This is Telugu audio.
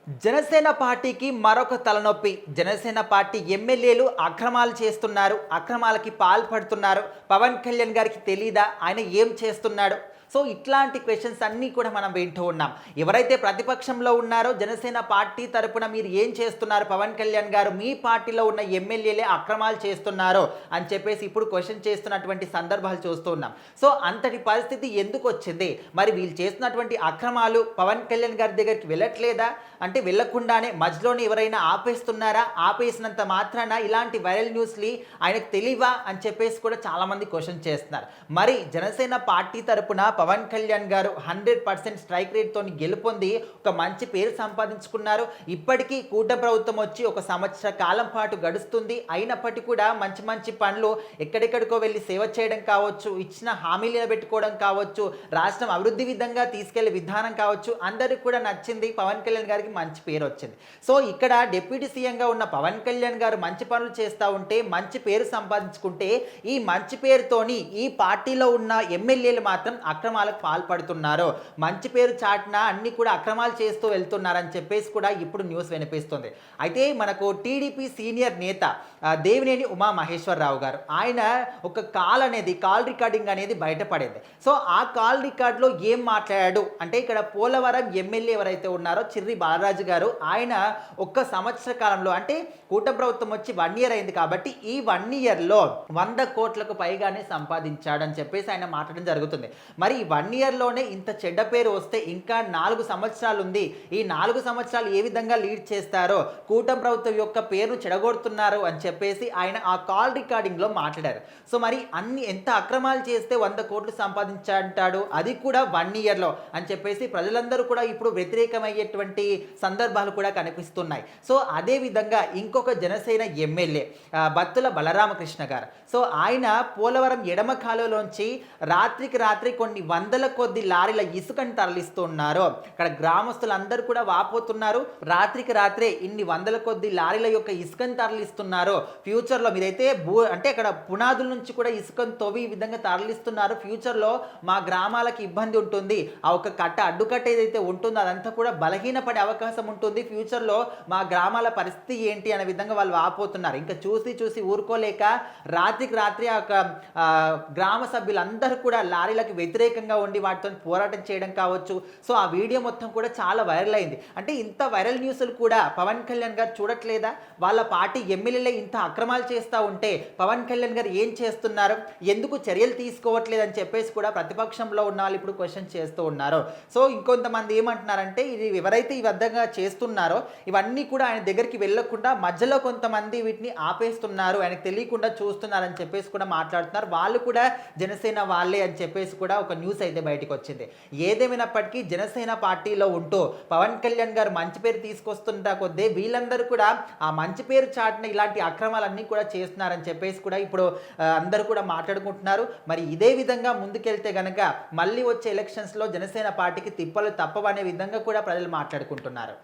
జనసేన పార్టీకి మరొక తలనొప్పి. జనసేన పార్టీ ఎమ్మెల్యేలు అక్రమాలు చేస్తున్నారు, అక్రమాలకి పాల్పడుతున్నారు. పవన్ కళ్యాణ్ గారికి తెలీదా ఆయన ఏం చేస్తున్నాడు? సో ఇట్లాంటి క్వశ్చన్స్ అన్నీ కూడా మనం వింటూ ఉన్నాం. ఎవరైతే ప్రతిపక్షంలో ఉన్నారో జనసేన పార్టీ తరపున మీరు ఏం చేస్తున్నారు పవన్ కళ్యాణ్ గారు, మీ పార్టీలో ఉన్న ఎమ్మెల్యేలే అక్రమాలు చేస్తున్నారో అని చెప్పేసి ఇప్పుడు క్వశ్చన్ చేస్తున్నటువంటి సందర్భాలు చూస్తూ ఉన్నాం. సో అంతటి పరిస్థితి ఎందుకు వచ్చింది? మరి వీళ్ళు చేస్తున్నటువంటి అక్రమాలు పవన్ కళ్యాణ్ గారి దగ్గరికి వెళ్ళట్లేదా? అంటే వెళ్ళకుండానే మధ్యలోనే ఎవరైనా ఆపేస్తున్నారా? ఆపేసినంత మాత్రాన ఇలాంటి వైరల్ న్యూస్లు ఆయనకు తెలియవా అని చెప్పేసి కూడా చాలామంది క్వశ్చన్ చేస్తున్నారు. మరి జనసేన పార్టీ తరపున పవన్ కళ్యాణ్ గారు 100% స్ట్రైక్ రేట్తో గెలుపొంది ఒక మంచి పేరు సంపాదించుకున్నారు. ఇప్పటికీ కూటమి ప్రభుత్వం వచ్చి ఒక సంవత్సర కాలం పాటు గడుస్తుంది. అయినప్పటికీ కూడా మంచి మంచి పనులు ఎక్కడెక్కడికో వెళ్ళి సేవ చేయడం కావచ్చు, ఇచ్చిన హామీలు నిలబెట్టుకోవడం కావచ్చు, రాష్ట్రం అభివృద్ధి విధంగా తీసుకెళ్లే విధానం కావచ్చు, అందరికి కూడా నచ్చింది. పవన్ కళ్యాణ్ గారికి మంచి పేరు వచ్చింది. సో ఇక్కడ డిప్యూటీ సీఎంగా ఉన్న పవన్ కళ్యాణ్ గారు మంచి పనులు చేస్తూ ఉంటే, మంచి పేరు సంపాదించుకుంటే, ఈ మంచి పేరుతోని ఈ పార్టీలో ఉన్న ఎమ్మెల్యేలు మాత్రం అక్రమాలకు పాల్పడుతున్నారు, మంచి పేరు చాటున అన్ని కూడా అక్రమాలు చేస్తూ వెళ్తున్నారని చెప్పేసి కూడా ఇప్పుడు న్యూస్ వినిపిస్తుంది. అయితే మనకు టీడీపీ సీనియర్ నేత దేవినేని ఉమా మహేశ్వరరావు గారు, ఆయన ఒక కాల్ రికార్డింగ్ అనేది బయటపడింది. సో ఆ కాల్ రికార్డులో ఏం మాట్లాడాడు అంటే, ఇక్కడ పోలవరం ఎమ్మెల్యే ఎవరైతే ఉన్నారో చిర్రి బాలరాజు గారు, ఆయన ఒక్క సంవత్సర కాలంలో అంటే కూటమి ప్రభుత్వం వచ్చి 1 year అయింది కాబట్టి ఈ 1 yearలో 100 కోట్లకు పైగానే సంపాదించాడని చెప్పేసి ఆయన మాట్లాడడం జరుగుతుంది. మరి 1 yearలోనే ఇంత చెడ్డ పేరు వస్తే ఇంకా 4 సంవత్సరాలు ఉంది. ఈ 4 సంవత్సరాలు ఏ విధంగా లీడ్ చేస్తారో, కూటమి ప్రభుత్వం యొక్క పేరును చెడగొడుతున్నారు అని చెప్పేసి ఆయన ఆ కాల్ రికార్డింగ్లో మాట్లాడారు. సో మరి ఎంత అక్రమాలు చేస్తే 100 కోట్లు సంపాదించాడు, అది కూడా 1 yearలో అని చెప్పేసి ప్రజలందరూ కూడా ఇప్పుడు వ్యతిరేకమయ్యేటువంటి సందర్భాలు కూడా కనిపిస్తున్నాయి. సో అదే విధంగా ఇంకొక జనసేన ఎమ్మెల్యే బత్తుల బలరామకృష్ణ గారు, సో ఆయన పోలవరం ఎడమ కాలువలోంచి రాత్రికి రాత్రి కొన్ని వందల కొద్ది లారీల ఇసుకని తరలిస్తున్నారు. ఇక్కడ గ్రామస్తులందరూ కూడా వాపోతున్నారు, రాత్రికి రాత్రే ఇన్ని వందల కొద్ది లారీల యొక్క ఇసుకని తరలిస్తున్నారు. ఫ్యూచర్లో మీరైతే అంటే అక్కడ పునాదుల నుంచి కూడా ఇసుకను తవ్వి ఈ విధంగా తరలిస్తున్నారు. ఫ్యూచర్లో మా గ్రామాలకు ఇబ్బంది ఉంటుంది, ఆ ఒక అడ్డుకట్ట ఏదైతే ఉంటుందో అదంతా కూడా బలహీనపడే అవకాశం ఉంటుంది. ఫ్యూచర్లో మా గ్రామాల పరిస్థితి ఏంటి అనే విధంగా వాళ్ళు వాపోతున్నారు. ఇంకా చూసి ఊరుకోలేక రాత్రికి రాత్రి ఆ గ్రామ సభ్యులందరూ కూడా లారీలకు వ్యతిరేకంగా ఉండి వాటితో పోరాటం చేయడం కావచ్చు. సో ఆ వీడియో మొత్తం కూడా చాలా వైరల్ అయింది. అంటే ఇంత వైరల్ న్యూస్లు కూడా పవన్ కళ్యాణ్ గారు చూడట్లేదా? వాళ్ళ పార్టీ ఎమ్మెల్యేలే ఇంత అక్రమాలు చేస్తూ ఉంటే పవన్ కళ్యాణ్ గారు ఏం చేస్తున్నారు, ఎందుకు చర్యలు తీసుకోవట్లేదని చెప్పేసి కూడా ప్రతిపక్షంలో ఉన్న వాళ్ళు ఇప్పుడు క్వశ్చన్ చేస్తూ ఉన్నారు. సో ఇంకొంతమంది ఏమంటున్నారంటే, ఇది ఎవరైతే ఈ విధంగా చేస్తున్నారో ఇవన్నీ కూడా ఆయన దగ్గరికి వెళ్ళకుండా మధ్యలో కొంతమంది వీటిని ఆపేస్తున్నారు, ఆయనకు తెలియకుండా చూస్తున్నారని చెప్పేసి కూడా మాట్లాడుతున్నారు. వాళ్ళు కూడా జనసేన వాళ్ళే అని చెప్పేసి కూడా ఒక న్యూస్ అయితే బయటకు వచ్చింది. ఏదేమైనప్పటికీ జనసేన పార్టీలో ఉంటూ పవన్ కళ్యాణ్ గారు మంచి పేరు తీసుకొస్తుంటా కొద్దీ వీళ్ళందరూ కూడా ఆ మంచి పేరు చాటున ఇలాంటి అక్రమాలన్నీ కూడా చేస్తున్నారని చెప్పేసి కూడా ఇప్పుడు అందరూ కూడా మాట్లాడుకుంటున్నారు. మరి ఇదే విధంగా ముందుకెళ్తే గనక మళ్ళీ వచ్చే ఎలక్షన్స్లో జనసేన పార్టీకి తిప్పలు తప్పవనే విధంగా కూడా ప్రజలు మాట్లాడుకుంటున్నారు.